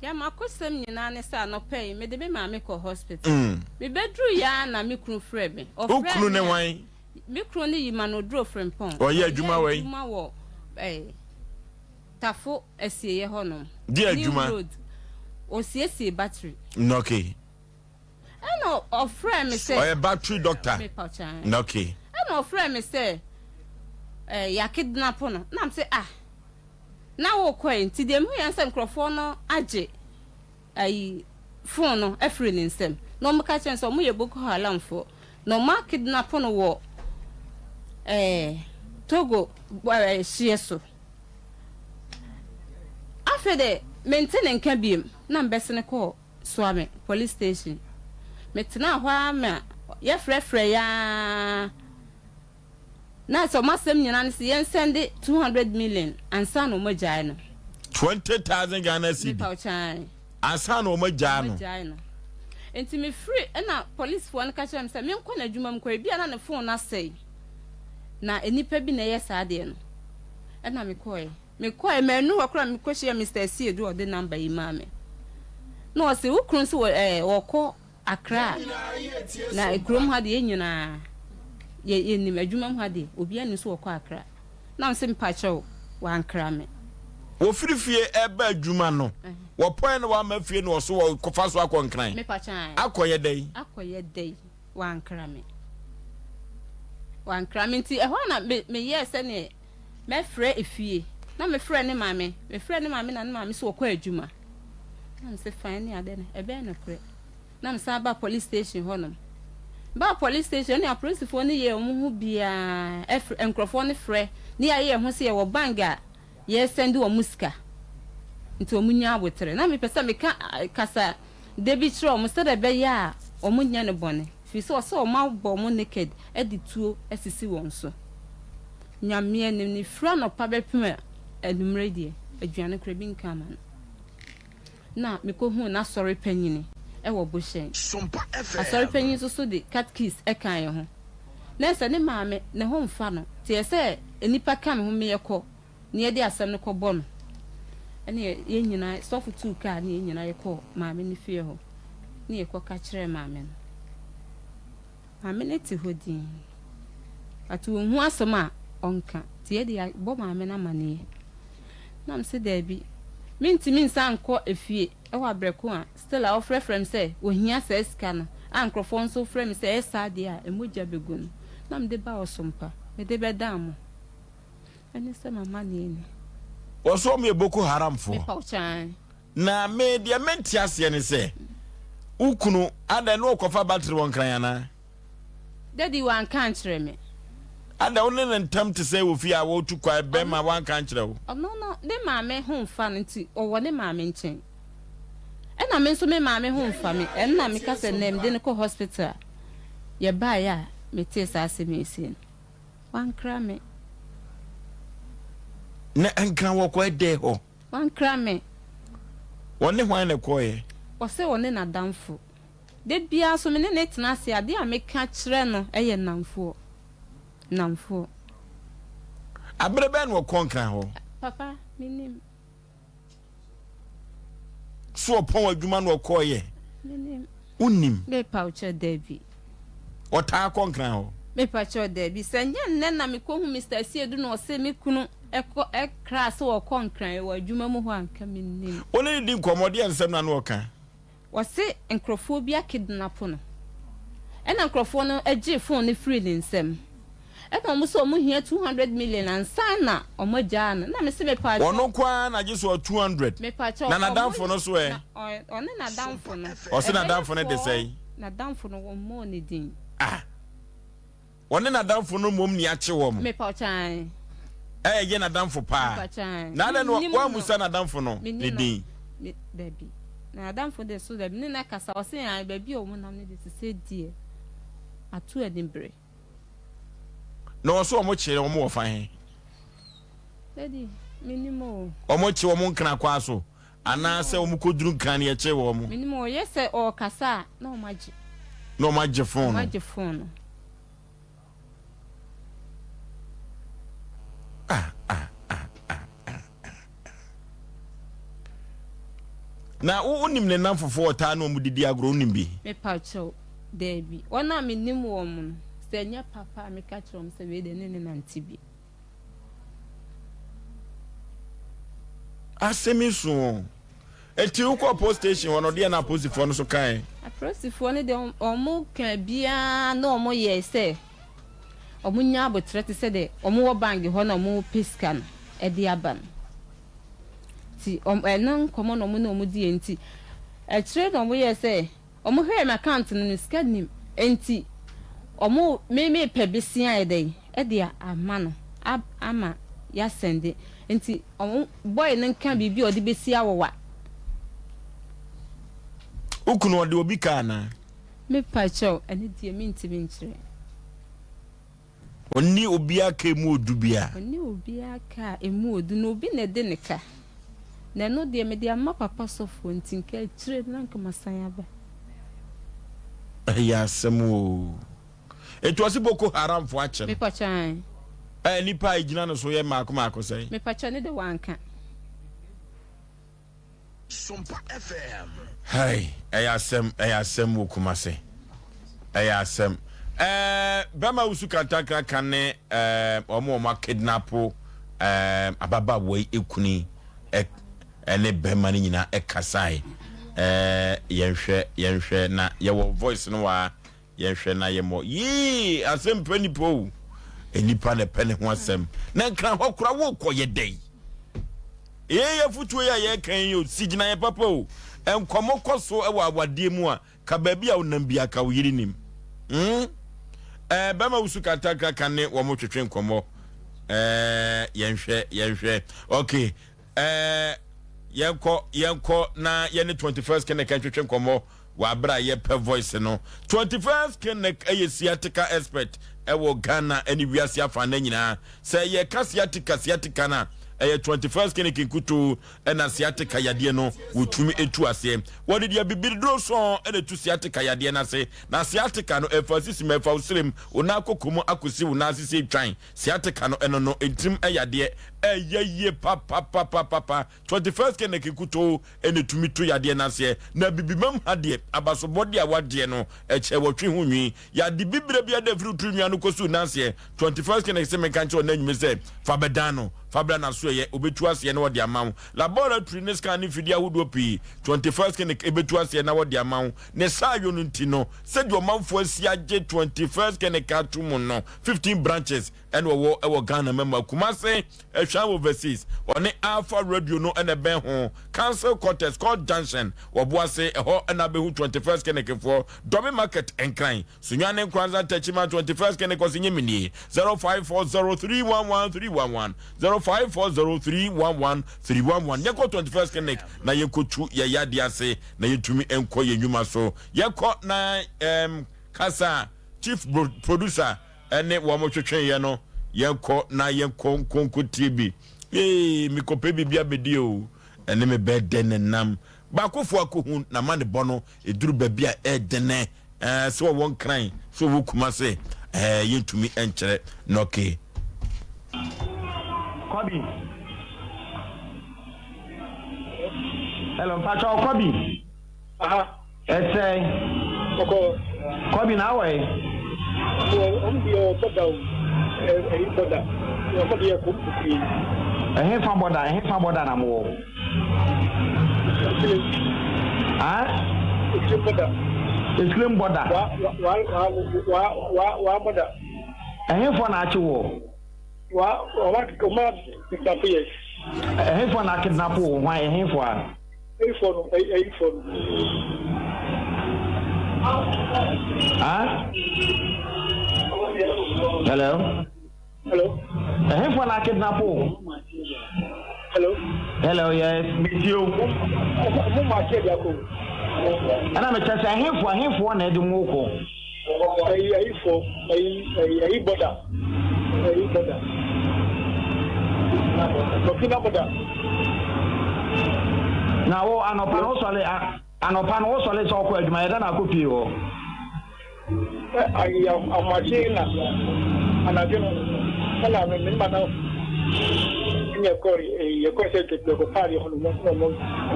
Ya makosem nyina ne sa no pay me de be ma me ko hospital. Me bedru ya na me kunu frɛ me. O kunu ne wan? Me kunu ne yima no dro frempon. O ye adwuma wai. Adwuma wo tafo asieye honom. Di adwuma. O siesie battery. Okay. Eno o frɛ me say. O ye battery doctor. Me pa chan. Okay. Eno o frɛ me say ya kidnap no. Na me say na wo kwai nti dem hu yansa nkrofo no age ai phone no afri ni nsem no mo ka chen so mo ye Boko Haram fo no ma kidnap no wo Togo shieso afede maintain nka biem na mbesene ko Swame police station metena hwa ma ye frefre ya na so masem nyina ne se yen send 200 million ansa no magyae no 20,000 Ghana cedi ansa no magyae no enti me free na police fo no ka kyerem se me nkɔ na adwuma m kɔ bia na ne phone na sei na enipa bi na ye saade no na me kɔe manu wakora me kɔhye Mr. Siedu ode number yi ma me no se wo krun se wo kɔ Accra na ekrom ha de nyina ye nim adwuma mu ha de obi ani so wɔ Accra na nsem pacho wa ankra me wo firifie eba adwuma no wo point no wa mafie no so wo kofa so akonkran me pachan akoye dai wa ankra me nti ehwa na me yes ne me frɛ efie na me frɛ ne maame na ne maame so wɔ adwuma na nsem fan ne ade ne ebe na kure na msa ba police station honom ba police station ni police fo ni ye omu bia enkrofo ni frɛ ni aye ho se ye wo banga ye send wo musika nti omunya abotre na me pesa me kasa debi tro omu se de be ya omunya ne bone fi so o ma bo mu naked edituo asisi won so nyame ni fra no pa be pem adumre die aduane kra bi nka ma na me ko hu na sorry panyini ewo boshen SOMPA FM asori panyin so de cat keys ekan ye ho na se ne maame ne ho mfa no te se enipa ka me ho me yekɔ ne ye de asem ne kɔ bɔ no ene ye nyina sofu tu ka ne ye nyina yekɔ maame ne fie ho ne yekɔ ka kyerɛ maame no maame ne te hodin atu hu asem a onka te ye de bɔ maame na mane na mse da bi minti sankɔ efie ewa breko a still a ofre frem say ohia sa sika no ankrofo nso frem say esa de a emogya begun na mde ba osompa me de be dam ene se mama ne oso me Boko Haram fo me pauchan na me de menti ase ne se ukunu ada no kofa battery won kran yana daddy wan kan kire me ada woni ne ntam te say wo fi a wo tu kwa be ma wan kan kire wo no de maame ho mfa no nti owo ne maame nchen ena me nso me maame ho mfa me ena me ka se nem de ne ko hospital ye ba ya me tie sa ase me sin wan kra me na enkran wo ko de ho wan kra me woni hwan ne ko ye o se woni na damfo de bia so me ne tena ase ade a me ka kire no eye namfo abrebe no konkran ho papa minim so pon adwuma no koye minim unim le paucha debi ota konkran ho me paucha debi sanya nne na me ko hu Mr. Siedu no se me kunu ekra so wo konkran wo adwuma mu ho anka minim oni di nkomode ensem na no ka wo se enkrofo bia kidnap no ena enkrofo no agi phone ne free ni nsem eka mo so mo hia 200 million ansana omogya na me se me pa ono kwa na gi so 200 me pa cha na damfo no so one na damfo no o se na damfo no de sei na damfo no wo mo ne din one na damfo no mom ni ache wo mo me pa cha ye na damfo pa na le no wa musa na damfo no ne din baby na damfo de so de ni na kasa o se ya baby o mo na ne de se die atu edinbre no so omo chere omo wo fan daddy minimo omo che omo nkana kwa so ana se omo koduru nkan ye che wo omo minimo yese o kasa na o maje phone na unim ne nam fofo ota no mu didi agro unim bi me pacho debi ona me nim wo mu no se nya papa me ka chrom se we de ne nanti bi asemiso eti ukọ post station wono de na posifo no so kan a posifo ne de omo kan bia na omo ye se omo nya abotre te se de omo wo bank ho na omo piskan e de aban ti enan komo no mo na omo di enti e kire no omo ye se omo hwe my account no scan nim enti omo me pe besia e de ama no ama ya sende enti boy nan kan bibi odi besia wowa ukunu odi obi kana me pacho ani die minti minchire oni obi aka emu odubia oni obi aka emu odu no obi na de ne ka na no de me de ama papa sofo enti nka chire nan ka masan aba ya semu etu asi boko haram fo ache me pacho an nipa igina no so ye maako sei me pacho ne de wanka SOMPA FM hai ayasem wo kumase ayasem bama usu kantaka kane omo kidnapo ababa we ekuni ene bema ni nyina ekasai yenhwe na yewo voice no wa yenhwe na yemo yi asem panipo enipa ne pene ho asem na nkran hokura wo koye dei ye futu ye kan yo sigina ye papa o enkomo koso e wa awade mu a ka ba bia wonam bia ka wo yiri nim bama usu kataka kane wo mo twetwe nkomo yenhwe okay yenko na ye ne 21st kene kan twetwe nkomo wa bra ye pe voice no 21st kene siatica expert e wo Ghana eni wiase afa na nyina se ye ka siatica na 21st kene kinkutu ena siatica yade no wotumi etu ase wode dia bibidro so ena tu siatica yade na se na siatica no emphasis mefa usrem ona kokomo akosi wona asese twan siatica no eno no entim yade ye papa 21st kene kinkutu ena tumi tu yade na se na bibimam hade abasobode awade no eche wotwe hunwi yade bibire bia da frutu nwa no kosu na se 21st kene se mekanche ona nyume se fabedano fabra na so ye obetu ase na wode amawo laboratory ne scan fidi ahodo pi 21st kene ebetu ase na wode amawo ne sayo no ntino se de omanfo asi age 21st kene ka tumu no 15 branches and wo Ghana member Kumase ehwan overseas one Alpha Radio no ene ben ho council quarters called junction wo boase eho na be hu 21st kene kefo dobe market enkran sunwane kwanza tachima 21st kene kosinye mini 0540311311 0540311311 yeko 21st kene na yekotu ye yade ase na yetumi enko ye nyuma so yeko na kasa chief producer ene wo mo twetwen ye no yeko na yeko konko TV mikope bibia bedi o ene me bede ne nam ba kofo akohu na mane bono eduru babia edene so won kran so wo Kumase yentumi enkere noke Kobi. Hello, Pacho Kobi. Say. Kobi now way. From border na mo. It's clean border. For na chiwo. What command disappears? A for na kidnap why a for Hello? Hello? A for na kidnap Hello, yes, meet you. And I'm just saying for him for an edumoko. Now, anopan also let's talk with my dana copy. I am a machine and I don't know. your question to the party on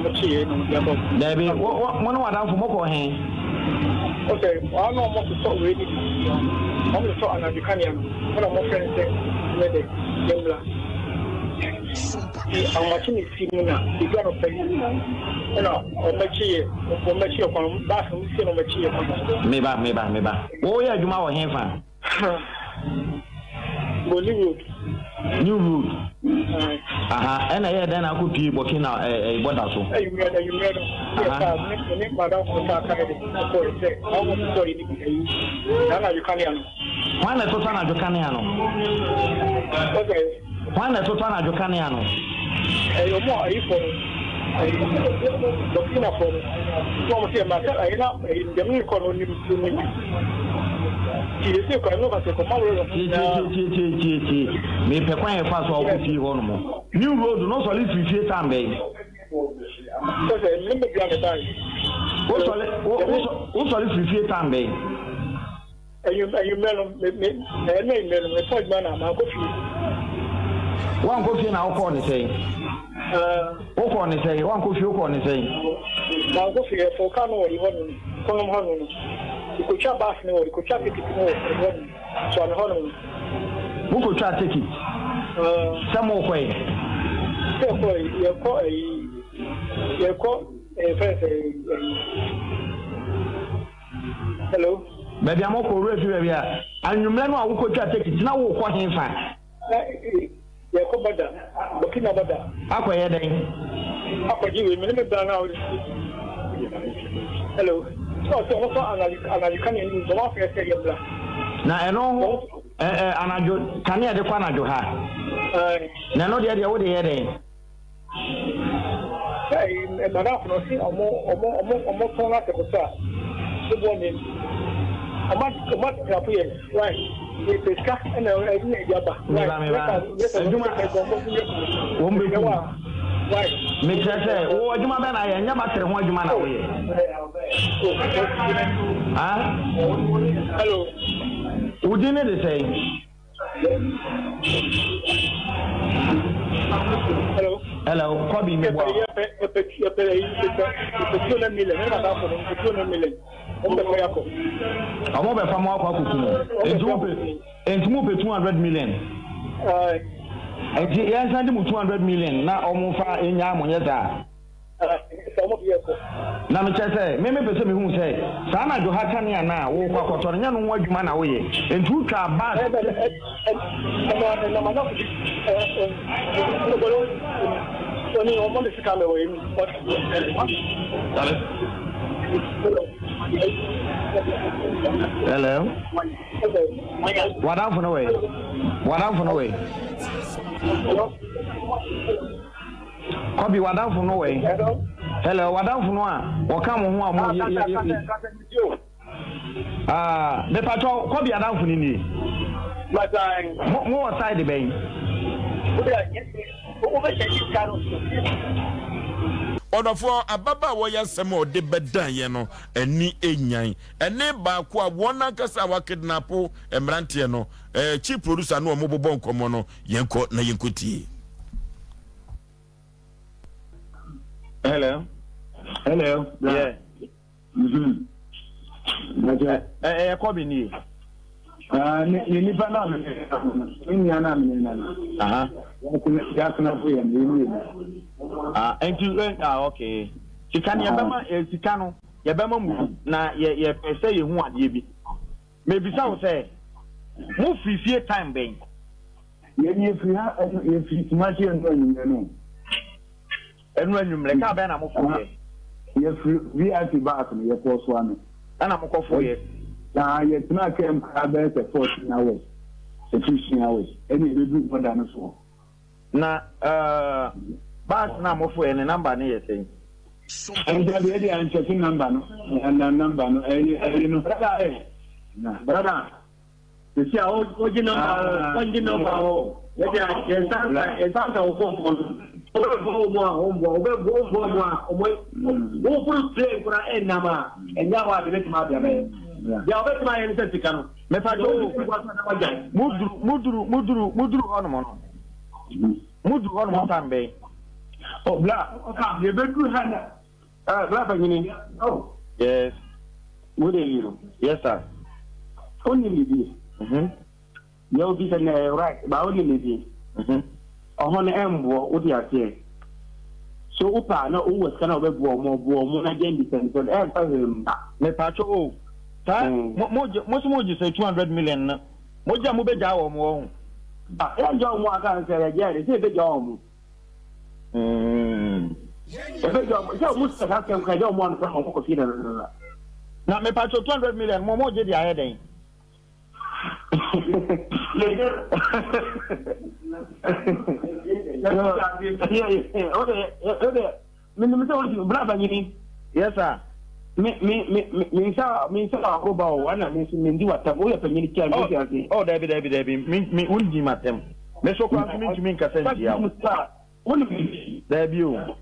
the chair. There be one what down for more hand. Okay, I know what to talk with. I'm going to talk on the canyon. What I'm offering is I'm watching it. You got to pay. You know, on my chair, on back and sit on my chair. Maybe. Oh, yeah, you might have Bollywood. New route. And I had then I could be working out a what also. You made it. Madam, you can't. Why not to turn at Jocaniano? Okay. Why not to turn at Jocaniano? You're more for looking up for some of them. I know the new me pequan fast all with you on new road, no solid 50 time day. What solid 50 time day? You one coffee now corner say. What corner say? One coffee corner say. Now go for Cano, you could chat back no, you could chat it so I'm home. Who could try to take it? Some more way. You're called hello. Maybe I'm all ready. And you may know who could try to take it. Now, what him fine. You're called looking about that. How are you doing? How are you? Hello. So, you can't use the one for your now, I know, and can you have the corner to her? Now, no, the other way heading. Madame, or more phone like the morning. A month, right? It's a cat and a right. Make sure say, oh, you man, I never tell what you man away. Hello. Would you need to say? Hello. Hello, Kobe, me. I'm over from and move 200 million. Yes, I do 200 million. Now, almost in Yamoneta. Now, say, maybe person who say, Sana do Hakania now, walk out on young white man away, and two car bad. Only one to come away. Hello. What out for the way? What out for the way? Kobe, what out for no way? Hello, what out for no? Or come on, the patrol, Kobe, I don't for me. But more side the bay. Odofo ababa wo yasem o de bedan ye no ani enyan ene ba ko a wona kasa wa kidnap emrante no chief producer no mo bobo nkomo no yenko na yenkoti. Hello. Yeah. Kobe ni. Ni pa na ni ana ni. Aha. Ya kuna fu ya ni. Okay. Sikani yabama sikano yabama mu na ye pese ye hu ade bi. Maybe say say mu free time ben. Ye ni free ha ye free smart ye no ni no. Enu anum le ka ben na mu fo ye. Ye free VIP back no ye ko so ame. Ana mu ko fo ye. Na ye tuna kem ka be se 14 hours. 15 hours. Any be do for that so. Na Bas na mo for any number na ye say. And the and checking number no. And the number no no. Brother. You see oji number o. Ye esa o phone. mudu on mo tambe Oh, bla. Okay, you better do hand. Bla bangini. Oh. Yes. What are you? Yes, sir. Only maybe. You'll be right, but only maybe. On embo, what you are saying. So, Upa, no, always cannot be more again, depends on everything. Me pacho. Most you say 200 million. Moja mo be jawo mo. I don't want to say, yeah, it's a big job. So, most of us I don't want to come to Now, me pacho 200 million. Mo je di ahead. Yes, sir. Oh, Debbie. Me undi matem. Me so kwa me me nkasa ntia. Debbie o.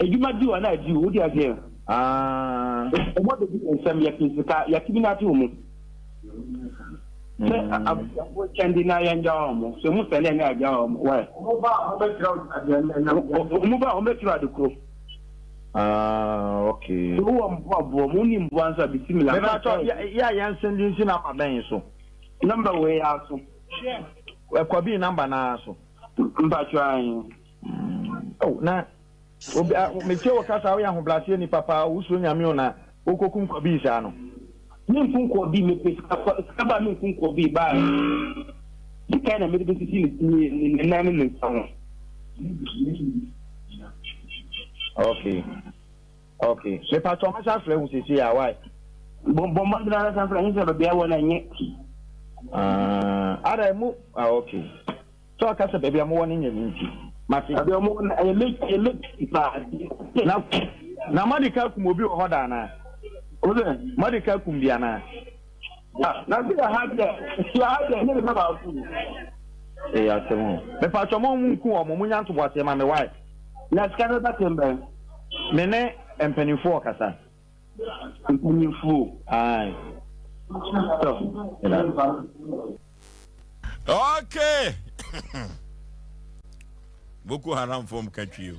You might do and I do, what you are here. What the some yakina to me. I can deny and jam, so most of them are jam. Why? Move on, make you the crew. Okay. Who am only ones are be similar. Yeah, Yansen didn't up a man so. Number way out. Well, could be number now so. But trying. Oh, now. Me tell what I am blessing ni papa, who's doing a miona, Okokum Kobisano. Min ko bi me pe skaba min ko bi ba di kana me de ni na me nsan. Okay. Me pa to ma sa fle hu sisi ya why? Bom ma dra sa fle ni se be wona nye. Ada mu okay. So aka se be mo wona nye nti. Ma se be mo na e make ba. Na madika ku mo bi ho da na. Oze, madika ku bia na. Na bi ha de ni be ba fu. Asemo. Me pa to mo nku o mo nya nto boase ma me why? Na skana ba tembe. Me ne empanifo kasa. Empanifo. Ai. Okay. Boko Haram from country.